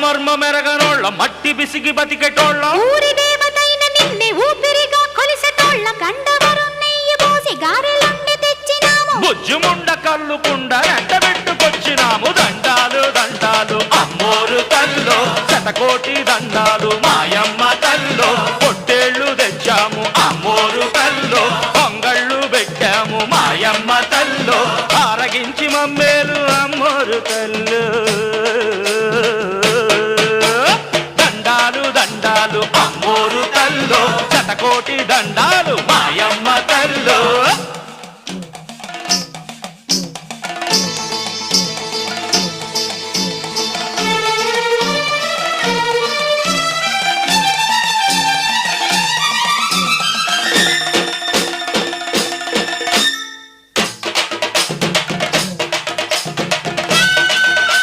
మర్మ మెరగనోళ్ళ మట్టి బిసిగి బతికెటోళ్ళ ఊరి దేవతైన నిన్నే ఊపిరిగా కొలిసెటోళ్ళ గండవరం నెయ్యి పోసి గారెలండి తెచ్చినాము బుజ్జుముండ కల్లుకుండ ఎండబెట్టుకొచ్చినాము దండాలు దండాలు అమ్మోరు తల్లో శతకోటి దండాలు మాయమ్మ తల్లో పొట్టేళ్లు తెచ్చాము అమ్మోరు తల్లో పొంగళ్ళు పెట్టాము మాయమ్మ తల్లో ఆరగించి మమ్మేలు అమ్మోరు తల్లు దండాలు దండాలు అమ్మోరు తల్లో శతకోటి దండాలు